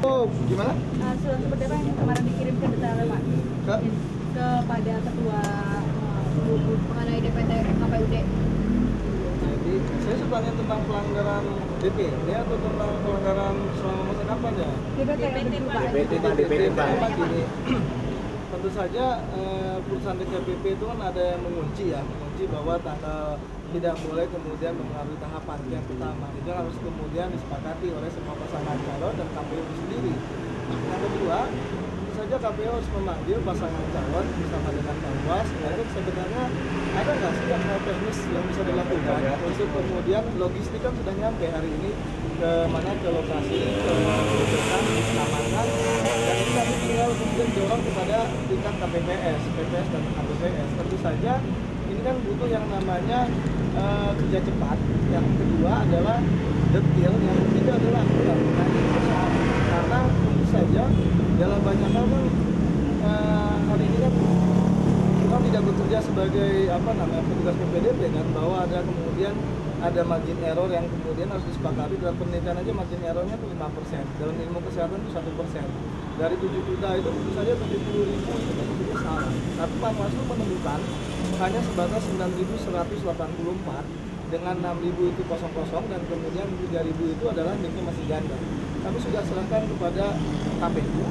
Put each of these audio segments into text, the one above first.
Oh, gimana? Surat seperti apa yang kemarin dikirim ke detailnya Pak? Kepada ketua mengenai DPT KPUD. Jadi saya sebenarnya tentang pelanggaran DPD atau tentang pelanggaran selama masa kampanye? DPT Pak. Pertama gini, tentu saja putusan DKPP itu kan ada yang mengunci bahwa tanggal tidak boleh kemudian mempengaruhi tahapan. Yang pertama itu harus kemudian disepakati oleh semua pasangan calon dan KPU sendiri. Yang kedua, tentu saja KPU harus memanggil pasangan calon bersama dengan Panwas. Nah, itu sebenarnya ada nggak sih yang teknis yang bisa dilakukan untuk kemudian logistik kan sudah nyampe hari ini ke mana, ke lokasi, ke keamanan, dan ini kami tinggal kemudian dorong kepada tingkat KPPS, PPS dan KPPS. Tentu saja ini kan butuh yang namanya kerja cepat. Yang kedua adalah detail, yang ketiga adalah akurat. Nah, ini persoalan karena tentu saja dalam banyak hal kan hari ini kan kita tidak bekerja sebagai petugas PPDB kan, bahwa ada kemudian ada margin error yang kemudian harus disepakati. Dalam penelitian aja margin errornya itu 5%, dalam ilmu kesehatan itu 1%. Dari 7 juta itu tentu saja 70.000 itu tentunya salah. Tapi Panwaslu menemukan hanya sebatas 9.184 dengan 6.000 itu kosong dan kemudian 3.000 itu adalah niknya masih ganda. Kami sudah serahkan kepada KPU,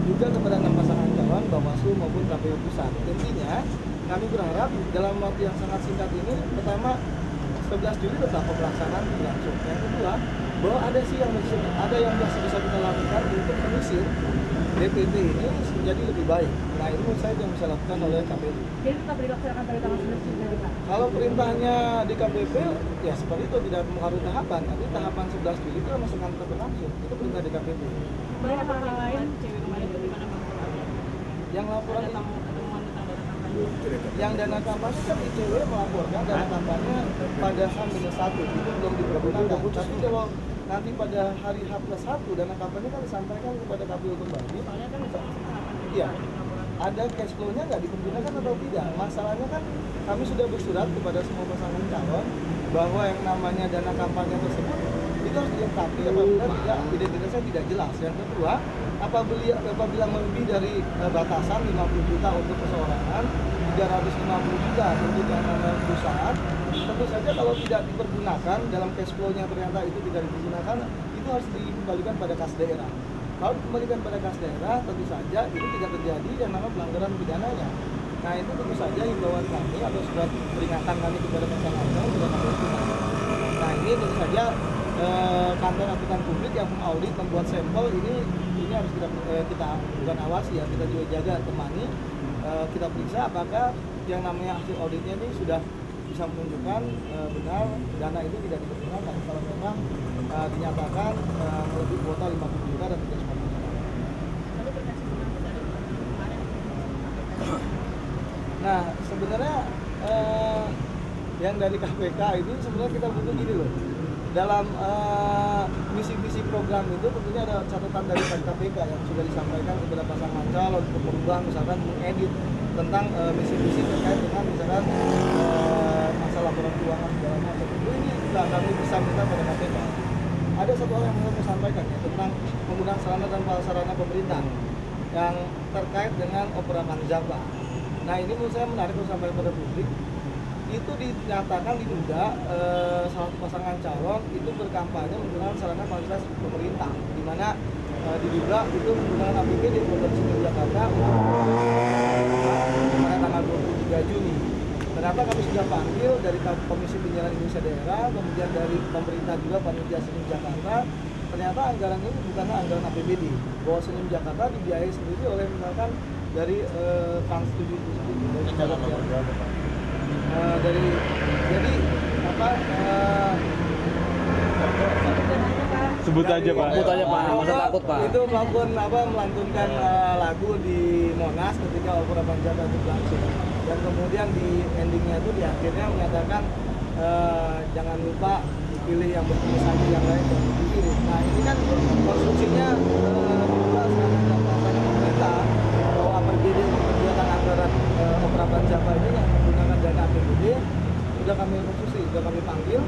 juga kepada 6 pasangan calon, Bawaslu maupun KPU pusat. Intinya kami berharap dalam waktu yang sangat singkat ini, pertama 11 Juli tetap pelaksanaan berlangsung. Yang kedua, bahwa ada yang masih bisa kita lakukan untuk menyisir DPT ini menjadi lebih baik. Nah, itu menurut saya yang bisa dilakukan oleh KPU. Jadi tetap dilaksanakan pada tanggal 11 Juli Pak? Kalau perintahnya di KPP, ya seperti itu, tidak mempengaruhi tahapan. Nanti tahapan 11 Juli itu masih akan tetap berlangsung. Itu perintah di KPP. Banyak hal lain. Cewek kemarin bagaimana Bang? Yang laporan Ada temuan tentang dana kampanye. yang dana kampanye kan ICW melaporkan dana kampanye pada H-1 itu belum dipergunakan. Tapi kalau nanti pada hari H+1 dana kampanye kan disampaikan kepada KPU kembali. Soalnya kan Iya, ada cash flow-nya nggak dipergunakan atau tidak. Masalahnya kan kami sudah bersurat kepada semua pasangan calon bahwa yang namanya dana kampanye tersebut itu harus dilengkapi apabila tidak identitasnya tidak jelas. Yang kedua, apabila melebihi dari batasan 50 juta untuk perseorangan, 350 juta untuk yang namanya perusahaan, tentu saja kalau tidak dipergunakan dalam cash flow-nya ternyata itu tidak dipergunakan, itu harus dikembalikan pada kas daerah. Kalau dikembalikan pada kas daerah, tentu saja itu tidak terjadi yang namanya pelanggaran pidananya. Nah, itu tentu saja himbauan kami atau surat peringatan kami kepada pasangan calon sudah kami lakukan. Nah, ini tentu saja kantor akuntan publik yang mengaudit, membuat sampel ini harus kita bukan awasi ya, kita juga jaga, temani, kita periksa apakah yang namanya hasil auditnya ini sudah bisa menunjukkan benar dana itu tidak dipergunakan. Kalau memang dinyatakan melebihi kuota 50 juta dan tidak semua. lalu berkasih pengakuan dari kemarin. Nah, sebenarnya yang dari KPK ini sebenarnya kita butuh gini loh. Dalam misi-misi program itu tentunya ada catatan dari KPK yang sudah disampaikan kepada pasangan calon untuk merubah, misalkan mengedit tentang misi-misi terkait dengan misalkan masalah laporan keuangan segala macam. Ini juga kami bisa minta pada KPK. Ada satu hal yang mau saya sampaikan ya, tentang penggunaan sarana dan prasarana pemerintah yang terkait dengan operaman Java. Nah, ini menurut saya menarik untuk sampaikan pada publik. Itu dinyatakan diduga salah satu pasangan calon itu berkampanye menggunakan sarana fasilitas pemerintah, di mana diduga itu menggunakan APBD di Provinsi Jakarta pada tanggal 23 Juni. Ternyata kami sudah panggil dari Komisi Penyiaran Indonesia Daerah, kemudian dari pemerintah juga Panitia Senin Jakarta. Ternyata anggaran ini bukanlah anggaran APBD, bahwa Senin Jakarta dibiayai sendiri oleh misalkan dari Trans 7 Sebut aja Pak. Masa takut Pak. Itu melantunkan lagu di Monas ketika opera Panjata itu berlangsung. Dan kemudian di endingnya itu di akhirnya menyatakan jangan lupa pilih yang bertulisan yang lain dan dipilih. Nah, ini kan konstruksinya pemerintah bahwa APBD untuk kegiatan anggaran opera Panjata ini yang menggunakan dana APBD sudah kami konstruksi, sudah kami panggil,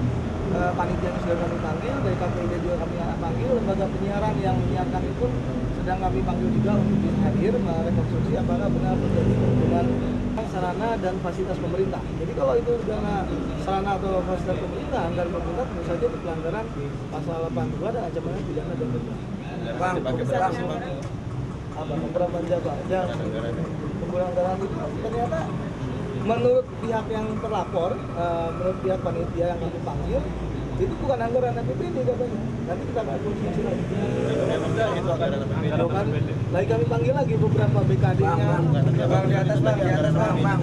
panitia sudah kami panggil, dari KPID juga kami panggil, lembaga penyiaran yang menyiarkan kami pun sedang kami panggil juga untuk hadir merekonstruksi apakah benar terjadi hubungan sarana dan fasilitas pemerintah. Jadi kalau itu karena sarana atau fasilitas pemerintah, anggaran pemerintah tentu saja itu pelanggaran pasal 82 dan ancamannya pidana dan denda. Bang, Apa pemberapa jabatan? Ya, penggunaan itu ternyata menurut pihak yang terlapor, menurut pihak panitia yang kami panggil, itu bukan anggaran APBD katanya. Nanti kita akan konsultasi lagi. Kan, lagi kami panggil lagi beberapa BKD-nya. Bang, di atas bang, di atas bang.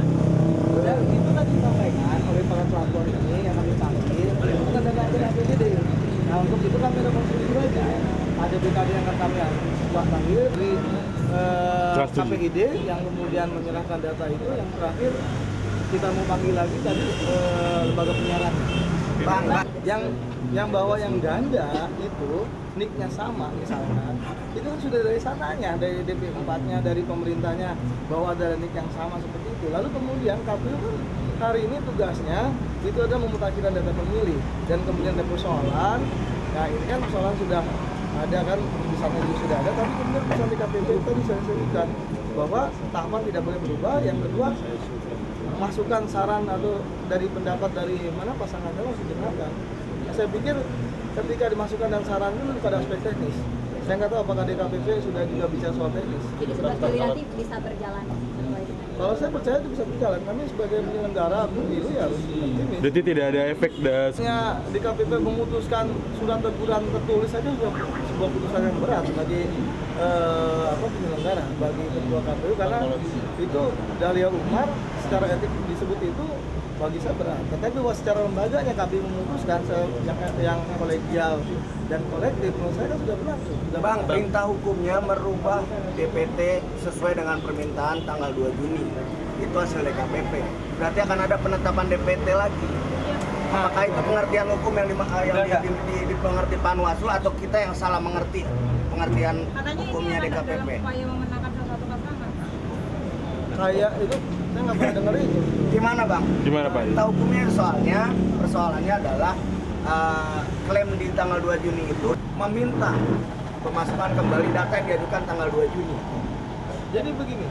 Dan itu tadi disampaikan oleh para pelapor ini yang kami panggil, itu bukan anggaran APBD. Nah untuk itu kami rekonstruksi lagi. Ada BKD yang akan kami panggil di KPID yang kemudian menyerahkan data itu. Yang terakhir kita mau panggil lagi tadi lembaga penyiaran. Bang, yang bawa yang ganda itu nicknya sama misalkan, itu kan sudah dari sananya, dari DP4-nya, dari pemerintahnya bahwa ada nick yang sama seperti itu. Lalu kemudian KPU kan hari ini tugasnya itu ada memutakhirkan data pemilih dan kemudian ada persoalan. Nah ini kan persoalan sudah ada kan, misalnya juga sudah ada, tapi kemudian putusan di KPP itu disebutkan bahwa tahapan tidak boleh berubah. Yang kedua, masukan saran atau dari pendapat dari mana pasangan calon harus didengarkan. Nah, saya pikir ketika dimasukkan dan saran itu lebih pada aspek teknis. Saya nggak tahu apakah DKPP sudah juga bicara soal teknis. Jadi 11 Juli nanti bisa berjalan sesuai dengan. Kalau saya percaya itu bisa berjalan. Kami sebagai penyelenggara pemilu ya harus optimis. Jadi tidak ada efek DKPP memutuskan surat teguran tertulis saja sudah sebuah putusan yang berat bagi penyelenggara, bagi ketua KPU, karena itu Dahlia Umar secara etik disebut itu bagi saya berat. Tetapi bahwa secara lembaganya KPU memutuskan yang kolegial dan kolektif, menurut saya kan sudah berlangsung. Bang, perintah hukumnya merubah DPT sesuai dengan permintaan tanggal 2 Juni. Itu hasil DKPP. Berarti akan ada penetapan DPT lagi. Apakah itu pengertian hukum yang dipengerti Panwaslu atau kita yang salah mengerti pengertian Katanya hukumnya ini dalam DKPP? upaya memenangkan salah satu pasangan. Kayak itu saya nggak pernah dengar itu. Gimana Bang? Gimana Pak? Tahu hukumnya persoalannya adalah klaim di tanggal 2 Juni itu meminta pemasukan kembali data yang diajukan tanggal 2 Juni. Jadi begini,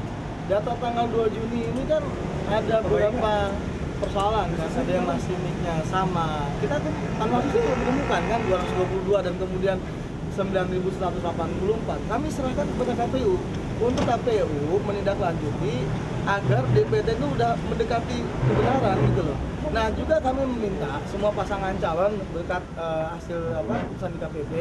data tanggal 2 Juni ini kan ada beberapa persoalan kan, ada yang masih nicknya sama. Kita kan Panwaslu menemukan kan 222 dan kemudian 9.184. Kami serahkan kepada KPU untuk KPU menindaklanjuti agar DPT itu udah mendekati kebenaran gitu loh. Nah juga kami meminta semua pasangan calon berkat hasil putusan di KPP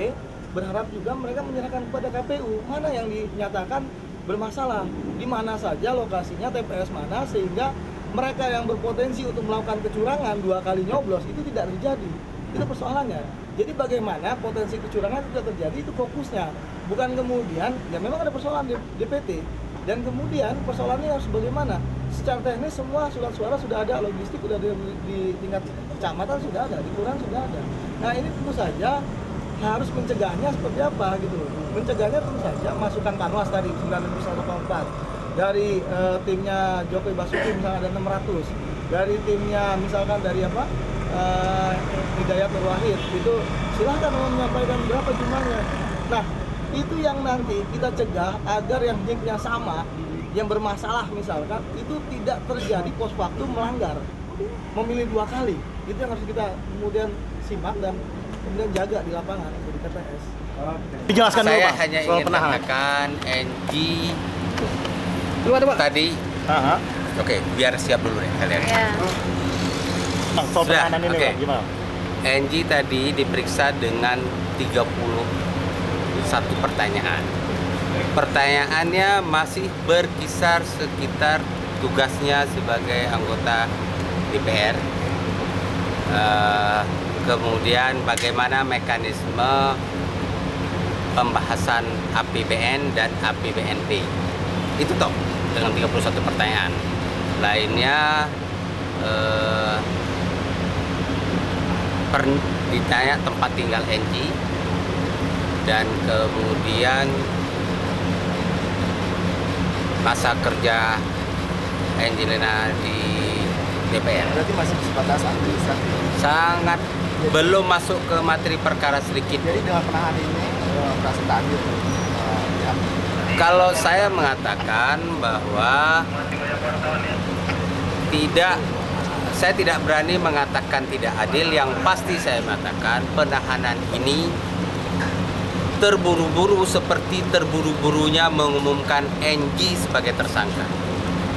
berharap juga mereka menyerahkan kepada KPU mana yang dinyatakan bermasalah, di mana saja lokasinya, TPS mana, sehingga mereka yang berpotensi untuk melakukan kecurangan 2 kali nyoblos itu tidak terjadi. Itu persoalannya. Jadi bagaimana potensi kecurangan itu tidak terjadi, itu fokusnya. Bukan kemudian, ya memang ada persoalan di DPT. Dan kemudian persoalannya harus bagaimana? Secara teknis semua surat suara sudah ada, logistik sudah di tingkat kecamatan sudah ada, di kelurahan sudah ada. Nah ini tentu saja harus mencegahnya seperti apa gitu loh. Mencegahnya tentu saja masukan Panwas tadi 9.184. Dari timnya Jokowi Basuki misalnya ada 600. Dari timnya misalkan dari Hidayat Nur Wahid itu silahkan menyampaikan berapa jumlahnya. Nah itu yang nanti kita cegah agar yang nicknya sama, yang bermasalah misalkan itu tidak terjadi pos waktu melanggar, memilih 2 kali. Itu yang harus kita kemudian simak dan kemudian jaga di lapangan di TPS. Dijelaskan dulu Saya Pak, hanya soal ingin penahanan. mengatakan NG Belum ada Pak? tadi, Aha. oke, biar siap dulu deh kalian. Ya. Bang, soal Sudah, penahanan ini oke. Pak, gimana? NG tadi diperiksa dengan 31 pertanyaan. Pertanyaannya masih berkisar sekitar tugasnya sebagai anggota DPR. Kemudian bagaimana mekanisme pembahasan APBN dan APBNP. Itu toh dengan 31 pertanyaan. Lainnya ditanya tempat tinggal NG dan kemudian masa kerja Angelina di DPR. Berarti masih sebatas administratif. Sangat belum masuk ke materi perkara sedikit. Jadi dengan penahanan ini merasa tak adil Kalau saya mengatakan bahwa saya tidak berani mengatakan tidak adil. Yang pasti saya mengatakan penahanan ini terburu-buru seperti terburu-burunya mengumumkan NG sebagai tersangka.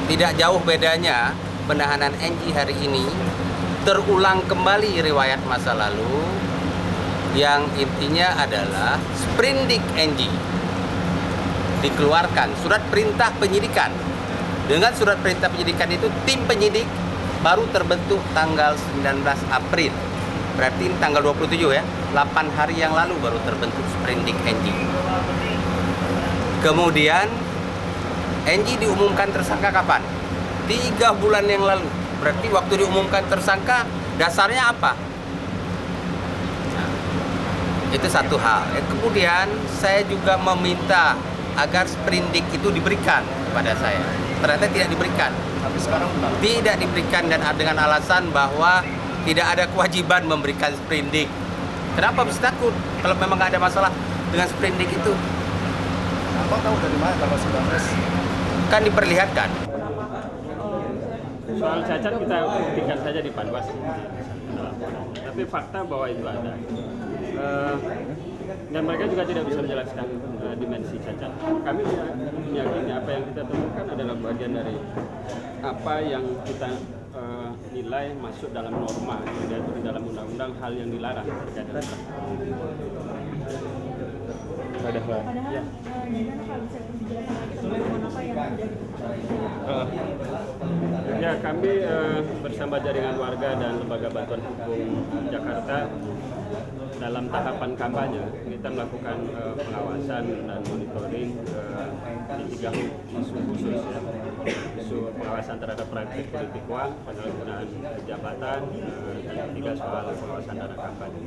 Tidak jauh bedanya penahanan NG hari ini terulang kembali riwayat masa lalu yang intinya adalah sprindik NG dikeluarkan surat perintah penyidikan. Dengan surat perintah penyidikan itu tim penyidik baru terbentuk tanggal 19 April. Berarti tanggal 27 ya, 8 hari yang lalu baru terbentuk sprindik NG. Kemudian NG diumumkan tersangka kapan? 3 bulan yang lalu. Berarti waktu diumumkan tersangka dasarnya apa? Nah, itu satu hal. Kemudian saya juga meminta agar sprindik itu diberikan kepada saya. Ternyata tidak diberikan. Tapi sekarang Tidak diberikan dan dengan alasan bahwa tidak ada kewajiban memberikan sprindik. Kenapa mesti takut kalau memang nggak ada masalah dengan sprindik itu? Abang tahu dari mana kalau sudah res? Kan diperlihatkan. Soal cacat kita buktikan saja di Panwas. Tapi fakta bahwa itu ada. Dan mereka juga tidak bisa menjelaskan dimensi cacat. Kami meyakini apa yang kita temukan adalah bagian dari apa yang kita nilai masuk dalam norma yang diatur di dalam undang-undang, hal yang dilarang terkait dengan Ada hal. Padahal gimana kalau bisa dijelaskan lagi teman-teman apa yang terjadi? Ya, kami bersama jaringan warga dan lembaga bantuan hukum Jakarta dalam tahapan kampanye kita melakukan pengawasan dan monitoring di 3 isu khusus ya. Isu pengawasan terhadap praktik politik uang, penyalahgunaan jabatan, dan ketiga soal pengawasan dana kampanye.